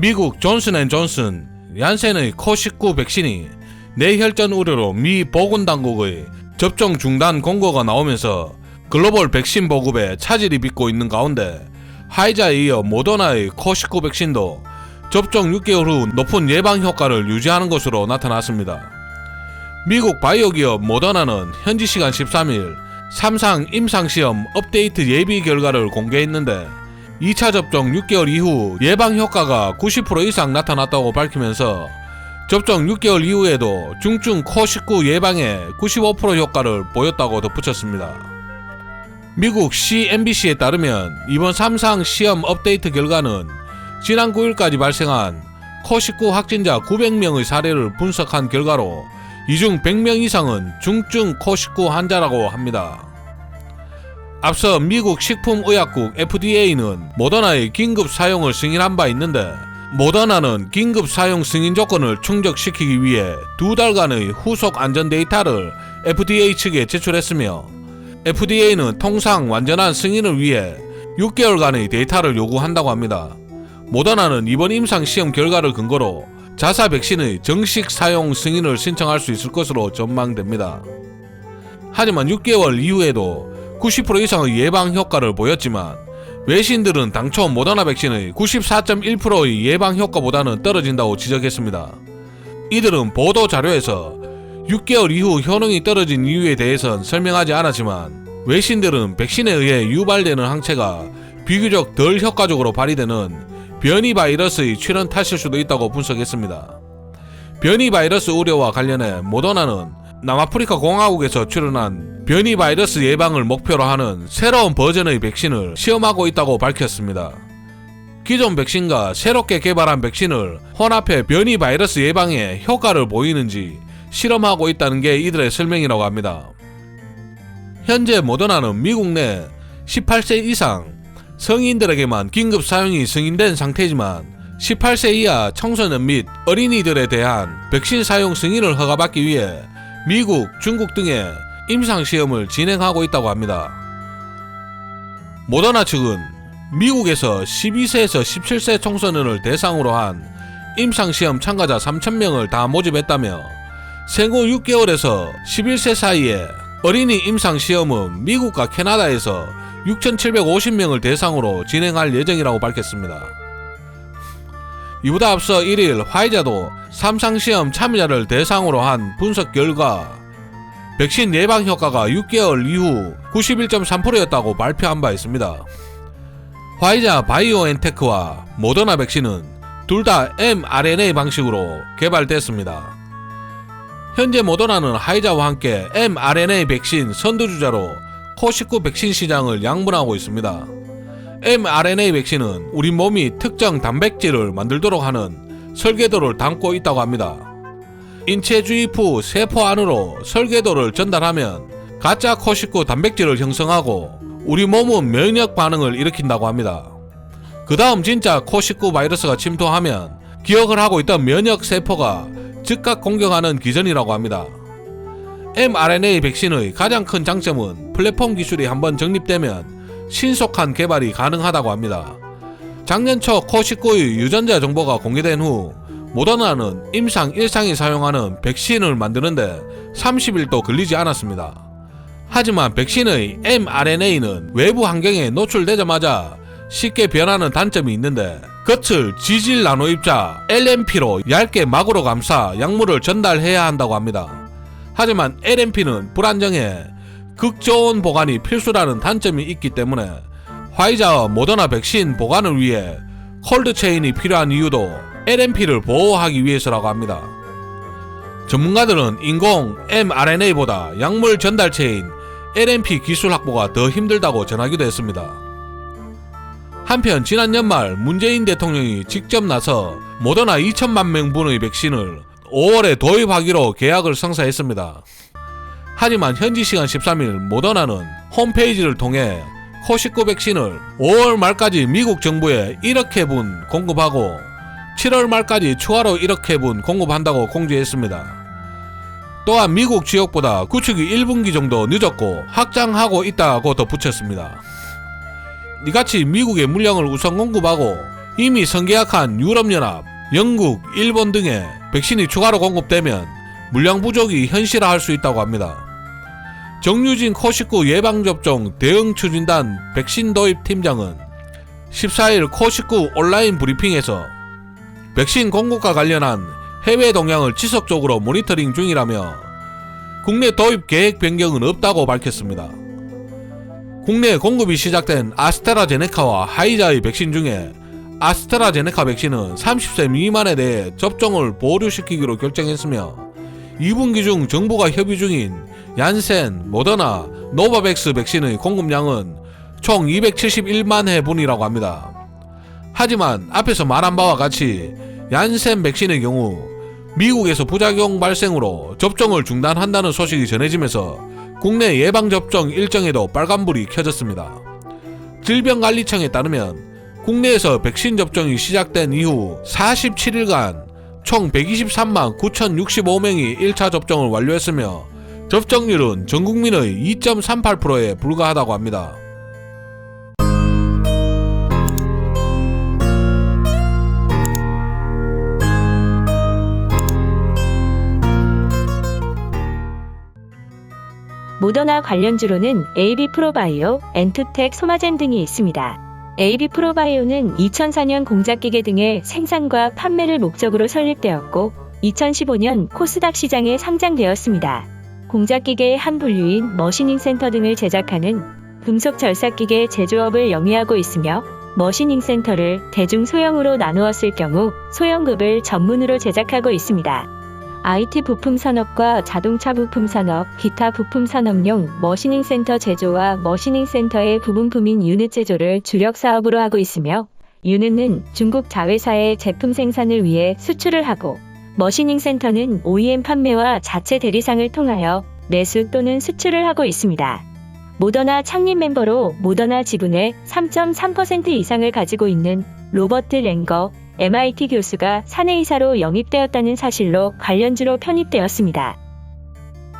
미국 존슨앤존슨 얀센의 코v19 백신이 뇌혈전 우려로 미 보건당국의 접종 중단 공고가 나오면서 글로벌 백신 보급에 차질이 빚고 있는 가운데 화이자에 이어 모더나의 코v19 백신도 접종 6개월 후 높은 예방 효과를 유지하는 것으로 나타났습니다. 미국 바이오 기업 모더나는 현지 시간 13일 3상 임상시험 업데이트 예비 결과를 공개했는데 2차 접종 6개월 이후 예방 효과가 90% 이상 나타났다고 밝히면서 접종 6개월 이후에도 중증 코v19 예방에 95% 효과를 보였다고 덧붙였습니다. 미국 CNBC에 따르면 이번 3상 시험 업데이트 결과는 지난 9일까지 발생한 코v19 확진자 900명의 사례를 분석한 결과로 이 중 100명 이상은 중증 코v19 환자라고 합니다. 앞서 미국 식품의약국 FDA는 모더나의 긴급 사용을 승인한 바 있는데 모더나는 긴급 사용 승인 조건을 충족시키기 위해 2달간의 후속 안전 데이터를 FDA 측에 제출했으며 FDA는 통상 완전한 승인을 위해 6개월간의 데이터를 요구한다고 합니다. 모더나는 이번 임상시험 결과를 근거로 자사 백신의 정식 사용 승인을 신청할 수 있을 것으로 전망됩니다. 하지만 6개월 이후에도 90% 이상의 예방 효과를 보였지만 외신들은 당초 모더나 백신의 94.1%의 예방 효과보다는 떨어진다고 지적했습니다. 이들은 보도 자료에서 6개월 이후 효능이 떨어진 이유에 대해서는 설명하지 않았지만 외신들은 백신에 의해 유발되는 항체가 비교적 덜 효과적으로 발휘되는 변이 바이러스의 출현 탓일 수도 있다고 분석했습니다. 변이 바이러스 우려와 관련해 모더나는 남아프리카 공화국에서 출현한 변이 바이러스 예방을 목표로 하는 새로운 버전의 백신을 시험하고 있다고 밝혔습니다. 기존 백신과 새롭게 개발한 백신을 혼합해 변이 바이러스 예방에 효과를 보이는지 실험하고 있다는 게 이들의 설명이라고 합니다. 현재 모더나는 미국 내 18세 이상 성인들에게만 긴급 사용이 승인된 상태지만 18세 이하 청소년 및 어린이들에 대한 백신 사용 승인을 허가받기 위해 미국, 중국 등의 임상시험을 진행하고 있다고 합니다. 모더나 측은 미국에서 12세에서 17세 청소년을 대상으로 한 임상시험 참가자 3,000명을 다 모집했다며 생후 6개월에서 11세 사이에 어린이 임상시험은 미국과 캐나다에서 6,750명을 대상으로 진행할 예정이라고 밝혔습니다. 이보다 앞서 1일 화이자도 3상 시험 참여자를 대상으로 한 분석 결과 백신 예방 효과가 6개월 이후 91.3%였다고 발표한 바 있습니다. 화이자 바이오엔테크와 모더나 백신은 둘 다 mRNA 방식으로 개발됐습니다. 현재 모더나는 화이자와 함께 mRNA 백신 선두주자로 코v19 백신 시장을 양분하고 있습니다. mRNA 백신은 우리 몸이 특정 단백질을 만들도록 하는 설계도를 담고 있다고 합니다. 인체 주입 후 세포 안으로 설계도를 전달하면 가짜 코v19 단백질을 형성하고 우리 몸은 면역 반응을 일으킨다고 합니다. 그 다음 진짜 코v19 바이러스가 침투하면 기억을 하고 있던 면역 세포가 즉각 공격하는 기전이라고 합니다. mRNA 백신의 가장 큰 장점은 플랫폼 기술이 한번 정립되면 신속한 개발이 가능하다고 합니다. 작년 초 코v19의 유전자 정보가 공개된 후 모더나는 임상 1상이 사용하는 백신을 만드는데 30일도 걸리지 않았습니다. 하지만 백신의 mRNA는 외부 환경에 노출되자마자 쉽게 변하는 단점이 있는데 겉을 지질 나노입자 LNP로 얇게 막으로 감싸 약물을 전달해야 한다고 합니다. 하지만 LNP는 불안정해 극저온 보관이 필수라는 단점이 있기 때문에 화이자와 모더나 백신 보관을 위해 콜드체인이 필요한 이유도 LNP를 보호하기 위해서라고 합니다. 전문가들은 인공 mRNA보다 약물 전달체인 LNP 기술 확보가 더 힘들다고 전하기도 했습니다. 한편 지난 연말 문재인 대통령이 직접 나서 모더나 2천만 명분의 백신을 5월에 도입하기로 계약을 성사했습니다. 하지만 현지 시간 13일 모더나는 홈페이지를 통해 코v19 백신을 5월 말까지 미국 정부에 1억 회분 공급하고 7월 말까지 추가로 1억 회분 공급한다고 공지했습니다. 또한 미국 지역보다 구축이 1분기 정도 늦었고 확장하고 있다고 덧붙였습니다. 이같이 미국에 물량을 우선 공급하고 이미 선계약한 유럽연합, 영국, 일본 등에 백신이 추가로 공급되면 물량 부족이 현실화할 수 있다고 합니다. 정유진 코식구 예방접종 대응추진단 백신 도입 팀장은 14일 코식구 온라인 브리핑에서 백신 공급과 관련한 해외 동향을 지속적으로 모니터링 중이라며 국내 도입 계획 변경은 없다고 밝혔습니다. 국내 공급이 시작된 아스트라제네카와 화이자의 백신 중에 아스트라제네카 백신은 30세 미만에 대해 접종을 보류시키기로 결정했으며 2분기 중 정부가 협의 중인 얀센, 모더나, 노바백스 백신의 공급량은 총 271만 회분이라고 합니다. 하지만 앞에서 말한 바와 같이 얀센 백신의 경우 미국에서 부작용 발생으로 접종을 중단한다는 소식이 전해지면서 국내 예방접종 일정에도 빨간불이 켜졌습니다. 질병관리청에 따르면 국내에서 백신 접종이 시작된 이후 47일간 총 123만 9,065명이 1차 접종을 완료했으며 접종률은 전국민의 2.38%에 불과하다고 합니다. 모더나 관련주로는 AB프로바이오, 엔투텍, 소마젠 등이 있습니다. AB프로바이오는 2004년 공작기계 등의 생산과 판매를 목적으로 설립되었고 2015년 코스닥 시장에 상장되었습니다. 공작기계의 한 분류인 머시닝센터 등을 제작하는 금속절삭기계 제조업을 영위하고 있으며 머시닝센터를 대중 소형으로 나누었을 경우 소형급을 전문으로 제작하고 있습니다. IT 부품 산업과 자동차 부품 산업, 기타 부품 산업용 머시닝 센터 제조와 머시닝 센터의 부분품인 유닛 제조를 주력 사업으로 하고 있으며 유닛은 중국 자회사의 제품 생산을 위해 수출을 하고 머시닝 센터는 OEM 판매와 자체 대리상을 통하여 내수 또는 수출을 하고 있습니다. 모더나 창립 멤버로 모더나 지분의 3.3% 이상을 가지고 있는 로버트 랭거 MIT 교수가 사내이사로 영입되었다는 사실로 관련주로 편입되었습니다.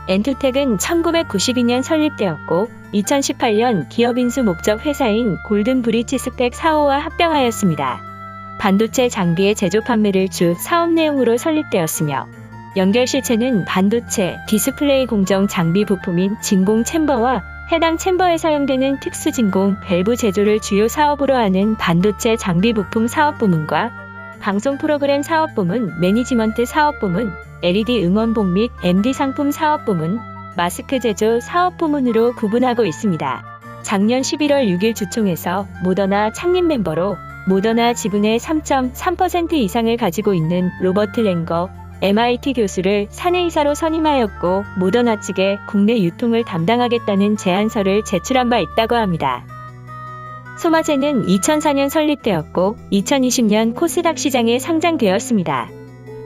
엔투텍은 1992년 설립되었고 2018년 기업인수 목적 회사인 골든브리치 스펙 4호와 합병하였습니다. 반도체 장비의 제조 판매를 주 사업 내용으로 설립되었으며 연결실체는 반도체, 디스플레이 공정 장비 부품인 진공 챔버와 해당 챔버에 사용되는 특수 진공 밸브 제조를 주요 사업으로 하는 반도체 장비 부품 사업부문과 방송 프로그램 사업부문, 매니지먼트 사업부문, LED 응원봉 및 MD 상품 사업부문, 마스크 제조 사업부문으로 구분하고 있습니다. 작년 11월 6일 주총에서 모더나 창립 멤버로 모더나 지분의 3.3% 이상을 가지고 있는 로버트 랭거 MIT 교수를 사내이사로 선임하였고 모더나 측에 국내 유통을 담당하겠다는 제안서를 제출한 바 있다고 합니다. 소마젠은 2004년 설립되었고 2020년 코스닥 시장에 상장되었습니다.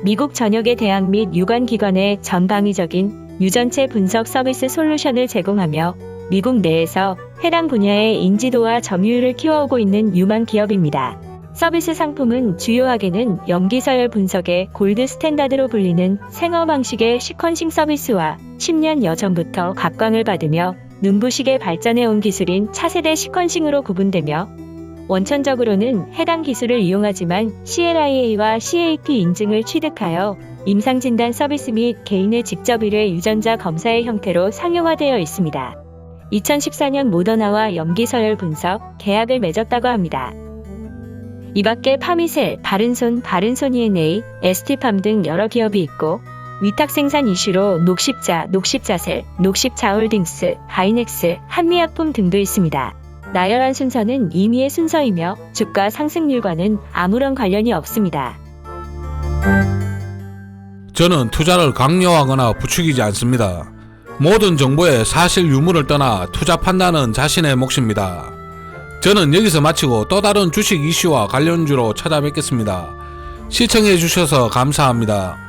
미국 전역의 대학 및 유관기관에 전방위적인 유전체 분석 서비스 솔루션을 제공하며 미국 내에서 해당 분야의 인지도와 점유율을 키워오고 있는 유망 기업입니다. 서비스 상품은 주요하게는 염기서열 분석의 골드 스탠다드로 불리는 생어 방식의 시퀀싱 서비스와 10년여 전부터 각광을 받으며 눈부시게 발전해온 기술인 차세대 시퀀싱으로 구분되며 원천적으로는 해당 기술을 이용하지만 CLIA와 CAP 인증을 취득하여 임상진단 서비스 및 개인의 직접 의뢰 유전자 검사의 형태로 상용화되어 있습니다. 2014년 모더나와 염기서열 분석 계약을 맺었다고 합니다. 이 밖에 파미셀, 바른손, 바른손-ENA, ST팜 등 여러 기업이 있고 위탁 생산 이슈로 녹십자, 녹십자셀, 녹십자홀딩스, 하이넥스, 한미약품 등도 있습니다. 나열한 순서는 임의의 순서이며 주가 상승률과는 아무런 관련이 없습니다. 저는 투자를 강요하거나 부추기지 않습니다. 모든 정보의 사실 유무를 떠나 투자 판단은 자신의 몫입니다. 저는 여기서 마치고 또 다른 주식 이슈와 관련주로 찾아뵙겠습니다. 시청해주셔서 감사합니다.